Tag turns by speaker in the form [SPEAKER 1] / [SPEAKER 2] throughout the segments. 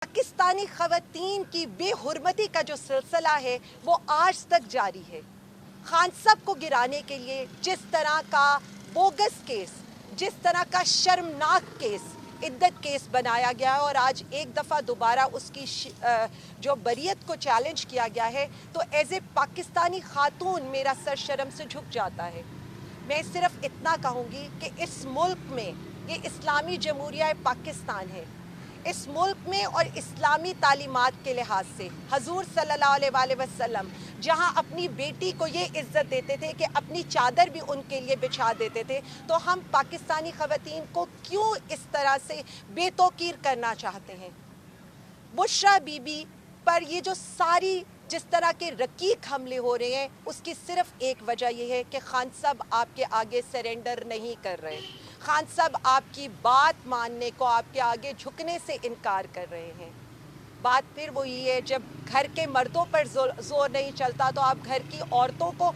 [SPEAKER 1] पाकिस्तानी ख़वातीन की बेहुरमती का जो सिलसिला है वो आज तक जारी है। खान साहब को गिराने के लिए जिस तरह का बोगस केस, जिस तरह का शर्मनाक केस, इद्दत केस बनाया गया है और आज एक दफ़ा दोबारा उसकी जो बरीयत को चैलेंज किया गया है, तो एज ए पाकिस्तानी खातून मेरा सर शर्म से झुक जाता है। मैं सिर्फ इतना कहूँगी कि इस मुल्क में ये इस्लामी जमहूरिया पाकिस्तान है। इस मुल्क में और इस्लामी तालीमात के लिहाज से हजूर सल्लल्लाहु अलैहि वसल्लम जहाँ अपनी बेटी को ये इज़्ज़त देते थे कि अपनी चादर भी उनके लिए बिछा देते थे, तो हम पाकिस्तानी ख़वातीन को क्यों इस तरह से बेतौकीर करना चाहते हैं? बुशरा बीबी पर ये जो सारी जिस तरह के रकीक हमले हो रहे हैं, उसकी सिर्फ एक वजह यह है कि खान साहब आपके आगे सरेंडर नहीं कर रहे। खान साहब आपकी बात मानने को, आपके आगे झुकने से इनकार कर रहे हैं। बात फिर वही है, जब घर के मर्दों पर जोर नहीं चलता तो आप घर की औरतों को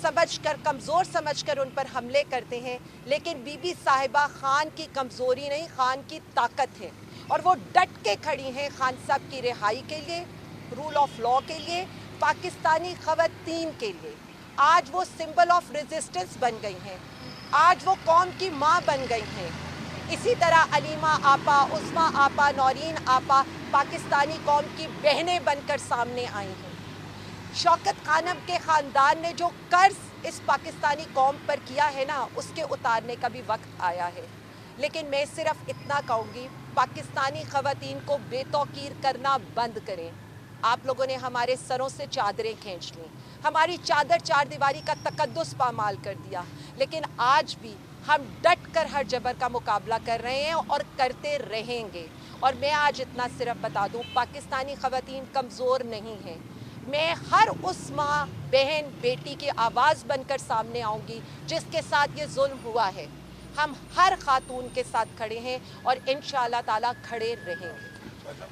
[SPEAKER 1] समझकर, कमज़ोर समझकर उन पर हमले करते हैं। लेकिन बीबी साहिबा खान की कमज़ोरी नहीं, खान की ताकत है और वो डट के खड़ी हैं खान साहब की रिहाई के लिए, रूल ऑफ लॉ के लिए, पाकिस्तानी ख़वातीन के लिए। आज वो सिंबल ऑफ रेजिस्टेंस बन गई हैं, आज वो कौम की माँ बन गई हैं। इसी तरह अलीमा आपा, उस्मा आपा, नौरीन आपा पाकिस्तानी कौम की बहनें बनकर सामने आई हैं। शौकत खानम के ख़ानदान ने जो कर्ज इस पाकिस्तानी कौम पर किया है ना, उसके उतारने का भी वक्त आया है। लेकिन मैं सिर्फ इतना कहूँगी, पाकिस्तानी ख़वातीन को बेतौकीर करना बंद करें। आप लोगों ने हमारे सरों से चादरें खींच लीं, हमारी चादर चार दीवारी का तकद्दुस पामाल कर दिया, लेकिन आज भी हम डट कर हर जबर का मुकाबला कर रहे हैं और करते रहेंगे। और मैं आज इतना सिर्फ बता दूं, पाकिस्तानी ख़वातीन कमज़ोर नहीं हैं। मैं हर उस माँ, बहन, बेटी की आवाज़ बनकर सामने आऊँगी जिसके साथ ये जुल्म हुआ है। हम हर खातून के साथ खड़े हैं और इंशाअल्लाह ताला खड़े रहेंगे।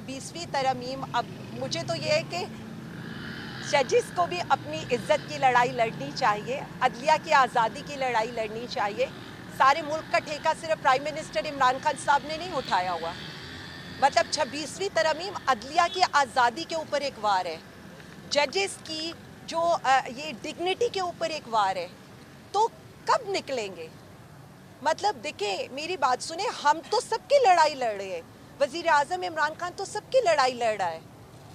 [SPEAKER 1] 20वीं तरमीम, अब मुझे तो ये है कि जजिस को भी अपनी इज्जत की लड़ाई लड़नी चाहिए, अदलिया की आज़ादी की लड़ाई लड़नी चाहिए। सारे मुल्क का ठेका सिर्फ प्राइम मिनिस्टर इमरान खान साहब ने नहीं उठाया हुआ। मतलब 26वीं तरमीम अदलिया की आज़ादी के ऊपर एक वार है, जजिस की जो ये डिग्निटी के ऊपर एक वार है। तो कब निकलेंगे? मतलब देखें, मेरी बात सुने, हम तो सबकी लड़ाई लड़ रहे हैं, वज़ीर आज़म इमरान खान तो सबकी लड़ाई लड़ रहा है।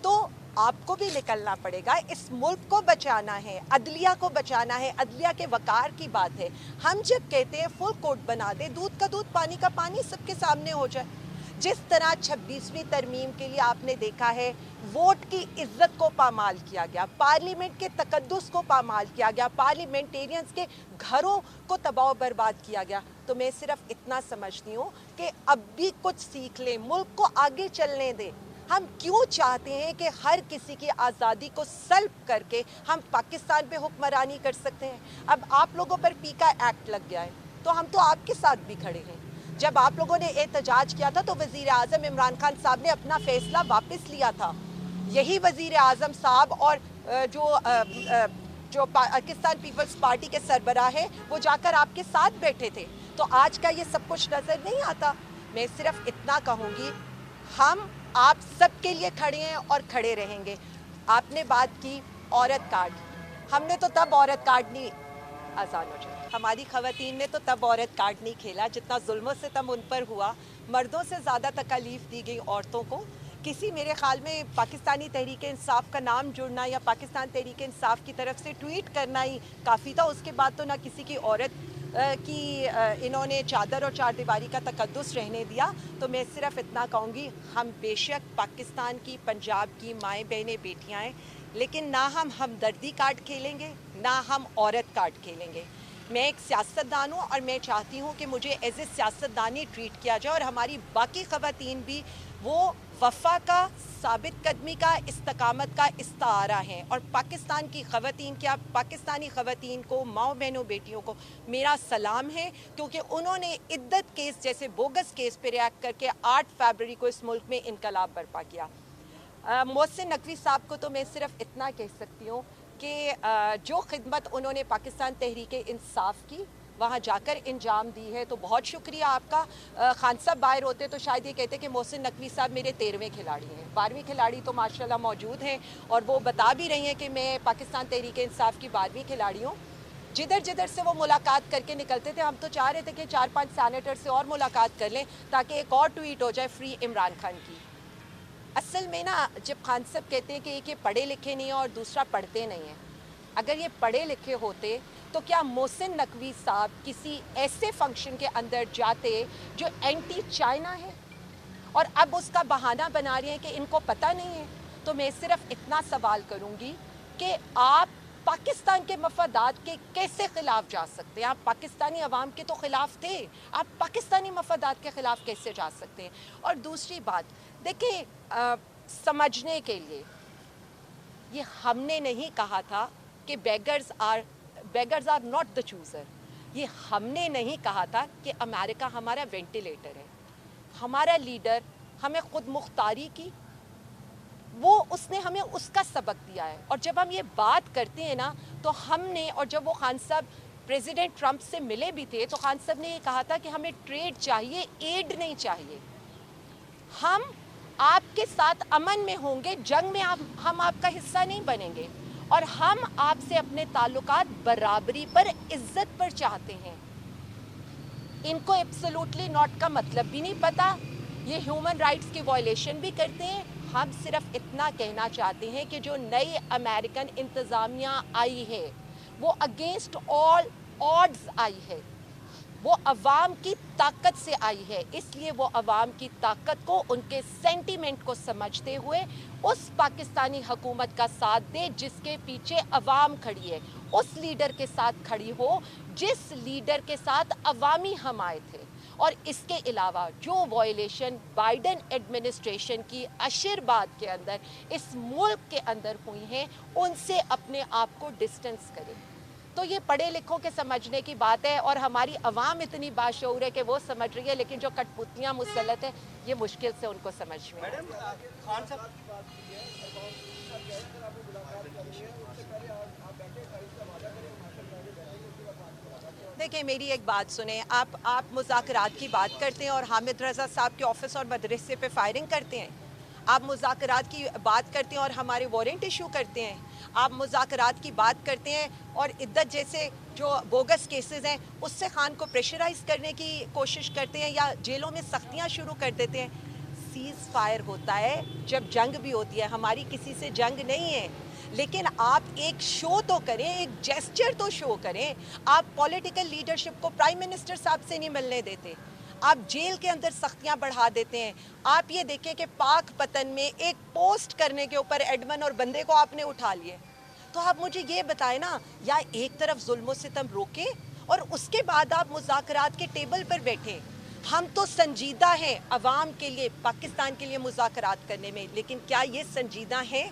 [SPEAKER 1] तो आपको भी निकलना पड़ेगा, इस मुल्क को बचाना है, अदलिया को बचाना है, अदलिया के वकार की बात है। हम जब कहते हैं फुल कोर्ट बना दे, दूध का दूध पानी का पानी सबके सामने हो जाए। जिस तरह 26वीं तरमीम के लिए आपने देखा है, वोट की इज्जत को पामाल किया गया, पार्लियामेंट के तकद्दुस को पामाल किया गया, पार्लियामेंटेरियंस के घरों को तबाह बर्बाद किया गया। तो मैं सिर्फ इतना समझती हूँ कि अब भी कुछ सीख लें, मुल्क को आगे चलने दें। हम क्यों चाहते हैं कि हर किसी की आज़ादी को सल्ब करके हम पाकिस्तान पे हुक्मरानी कर सकते हैं? अब आप लोगों पर पीका एक्ट लग गया है, तो हम तो आपके साथ भी खड़े हैं। जब आप लोगों ने एहतजाज किया था तो वज़ीर आज़म इमरान खान साहब ने अपना फ़ैसला वापस लिया था। यही वज़ीर आज़म साहब और जो पाकिस्तान पीपल्स पार्टी के सरबराह हैं, वो जाकर आपके साथ बैठे थे। तो आज का ये सब कुछ नज़र नहीं आता। मैं सिर्फ इतना कहूँगी, हम आप सब के लिए खड़े हैं और खड़े रहेंगे। आपने बात की औरत कार्ड, हमने तो तब औरत कार्ड नहीं, आसान हो जाए, हमारी ख़वातीन ने तो तब औरत कार्ड नहीं खेला जितना जुल्म से तम उन पर हुआ। मर्दों से ज़्यादा तकलीफ़ दी गई औरतों को। किसी, मेरे ख़्याल में पाकिस्तानी तहरीक इंसाफ का नाम जुड़ना या पाकिस्तान तहरीक इंसाफ की तरफ से ट्वीट करना ही काफ़ी था। उसके बाद तो ना किसी की औरत की इन्होंने चादर और चार दीवारी का तकद्दुस रहने दिया। तो मैं सिर्फ इतना कहूँगी, हम बेशक पाकिस्तान की, पंजाब की माएँ, बहनें, बेटियाँ हैं, लेकिन ना हम हमदर्दी कार्ड खेलेंगे, ना हम औरत कार्ड खेलेंगे। मैं एक सियासतदान हूँ और मैं चाहती हूँ कि मुझे एज ए सियासतदानी ट्रीट किया जाए और हमारी बाकी ख़वातीन भी वो वफ़ा का, साबित कदमी का, इस्तकामत का इस्तारा हैं। और पाकिस्तान की ख़वातीन, क्या पाकिस्तानी ख़वातीन को, माओ बहनों, बेटियों को मेरा सलाम है, क्योंकि उन्होंने इद्दत केस जैसे बोगस केस पर रिएक्ट करके 8 फरवरी को इस मुल्क में इनकलाब बर्पा किया। मोहसिन नकवी साहब को तो मैं सिर्फ इतना कह सकती हूँ कि जो खिदमत उन्होंने पाकिस्तान तहरीक इंसाफ की, وہاں جا کر انجام دی ہے. تو بہت شکریہ آپ کا. خان صاحب باہر ہوتے تو شاید یہ کہتے کہ محسن نقوی صاحب میرے 13ویں کھلاڑی ہیں. 12ویں کھلاڑی تو ماشاءاللہ موجود ہیں اور وہ بتا بھی رہی ہیں کہ میں پاکستان تحریک انصاف کی 12ویں کھلاڑی ہوں. جدھر سے وہ ملاقات کر کے نکلتے تھے ہم تو چاہ رہے تھے کہ 4-5 سینیٹر سے اور ملاقات کر لیں تاکہ ایک اور ٹویٹ ہو جائے فری عمران خان کی. اصل میں نا جب خان صاحب کہتے ہیں کہ ایک یہ پڑھے لکھے نہیں ہیں اور دوسرا پڑھتے نہیں ہیں, اگر یہ پڑھے لکھے ہوتے تو کیا محسن نقوی صاحب کسی ایسے فنکشن کے اندر جاتے جو اینٹی چائنا ہے اور اب اس کا بہانہ بنا رہے ہیں کہ ان کو پتہ نہیں ہے. تو میں صرف اتنا سوال کروں گی کہ آپ پاکستان کے مفادات کے کیسے خلاف جا سکتے ہیں؟ آپ پاکستانی عوام کے تو خلاف تھے, آپ پاکستانی مفادات کے خلاف کیسے جا سکتے ہیں؟ اور دوسری بات دیکھیں, سمجھنے کے لیے یہ ہم نے نہیں کہا تھا کہ beggars are not the chooser. یہ ہم نے نہیں کہا تھا کہ امریکہ ہمارا وینٹیلیٹر ہے. ہمارا لیڈر ہمیں خود مختاری کی, وہ اس نے ہمیں اس کا سبق دیا ہے. اور جب ہم یہ بات کرتے ہیں نا تو ہم نے, اور جب وہ خان صاحب پریزیڈنٹ ٹرمپ سے ملے بھی تھے تو خان صاحب نے یہ کہا تھا کہ ہمیں ٹریڈ چاہیے, ایڈ نہیں چاہیے. ہم آپ کے ساتھ امن میں ہوں گے, جنگ میں ہم آپ کا حصہ نہیں بنیں گے, اور ہم آپ سے اپنے تعلقات برابری پر, عزت پر چاہتے ہیں. ان کو ایبسولوٹلی ناٹ کا مطلب بھی نہیں پتا, یہ ہیومن رائٹس کی وائلیشن بھی کرتے ہیں. ہم صرف اتنا کہنا چاہتے ہیں کہ جو نئی امریکن انتظامیہ آئی ہے وہ اگینسٹ آل آڈز آئی ہے, وہ عوام کی طاقت سے آئی ہے. اس لیے وہ عوام کی طاقت کو, ان کے سینٹیمنٹ کو سمجھتے ہوئے اس پاکستانی حکومت کا ساتھ دے جس کے پیچھے عوام کھڑی ہے, اس لیڈر کے ساتھ کھڑی ہو جس لیڈر کے ساتھ عوامی حمایت ہے. اور اس کے علاوہ جو وائلیشن بائیڈن ایڈمنسٹریشن کی عشر کے اندر اس ملک کے اندر ہوئی ہیں ان سے اپنے آپ کو ڈسٹنس کرے. تو یہ پڑھے لکھوں کے سمجھنے کی بات ہے, اور ہماری عوام اتنی باشعور ہے کہ وہ سمجھ رہی ہے, لیکن جو کٹ پتلیاں مسلط ہیں یہ مشکل سے ان کو سمجھ میں.
[SPEAKER 2] خان صاحب کی بات کی ہے,
[SPEAKER 1] دیکھیں میری ایک بات سنیں, آپ مذاکرات کی بات کرتے ہیں اور حامد رضا صاحب کے آفس اور مدرسے پہ فائرنگ کرتے ہیں. آپ مذاکرات کی بات کرتے ہیں اور ہمارے وارنٹ ایشو کرتے ہیں. آپ مذاکرات کی بات کرتے ہیں اور عدت جیسے جو بوگس کیسز ہیں اس سے خان کو پریشرائز کرنے کی کوشش کرتے ہیں یا جیلوں میں سختیاں شروع کر دیتے ہیں. سیز فائر ہوتا ہے جب جنگ بھی ہوتی ہے, ہماری کسی سے جنگ نہیں ہے, لیکن آپ ایک شو تو کریں, ایک جیسچر تو شو کریں. آپ پولیٹیکل لیڈرشپ کو پرائم منسٹر صاحب سے نہیں ملنے دیتے, آپ جیل کے اندر سختیاں بڑھا دیتے ہیں. آپ یہ دیکھیں کہ پاک پتن میں ایک پوسٹ کرنے کے اوپر ایڈمن اور بندے کو آپ نے اٹھا لیے. تو آپ مجھے یہ بتائیں نا, یا ایک طرف ظلم و ستم روکیں اور اس کے بعد آپ مذاکرات کے ٹیبل پر بیٹھیں. ہم تو سنجیدہ ہیں عوام کے لیے, پاکستان کے لیے مذاکرات کرنے میں, لیکن کیا یہ سنجیدہ ہیں؟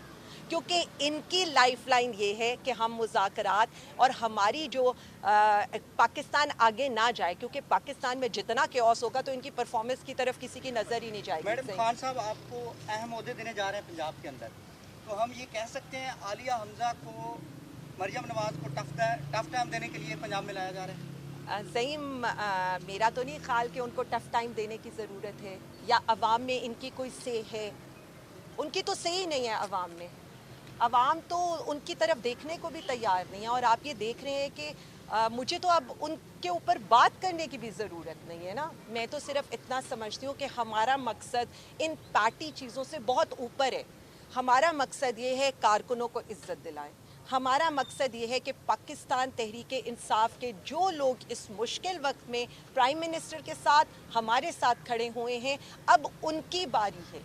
[SPEAKER 1] کیونکہ ان کی لائف لائن یہ ہے کہ ہم مذاکرات اور ہماری جو پاکستان آگے نہ جائے, کیونکہ پاکستان میں جتنا کیوس ہوگا تو ان کی پرفارمنس کی طرف کسی کی نظر ہی نہیں جائے گی.
[SPEAKER 2] میڈم خان صاحب آپ کو اہم عہدے دینے جا رہے ہیں پنجاب کے اندر, تو ہم یہ کہہ سکتے ہیں عالیہ حمزہ کو, مریم نواز کو ٹف ٹائم دینے کے لیے پنجاب میں لایا جا رہا ہے؟
[SPEAKER 1] زعیم, میرا تو نہیں خیال کہ ان کو ٹف ٹائم دینے کی ضرورت ہے یا عوام میں ان کی کوئی سے ہے. ان کی تو سے ہی نہیں ہے عوام میں. عوام تو ان کی طرف دیکھنے کو بھی تیار نہیں ہے, اور آپ یہ دیکھ رہے ہیں کہ مجھے تو اب ان کے اوپر بات کرنے کی بھی ضرورت نہیں ہے نا. میں تو صرف اتنا سمجھتی ہوں کہ ہمارا مقصد ان پارٹی چیزوں سے بہت اوپر ہے. ہمارا مقصد یہ ہے کارکنوں کو عزت دلائیں. ہمارا مقصد یہ ہے کہ پاکستان تحریک انصاف کے جو لوگ اس مشکل وقت میں پرائم منسٹر کے ساتھ ہمارے ساتھ کھڑے ہوئے ہیں, اب ان کی باری ہے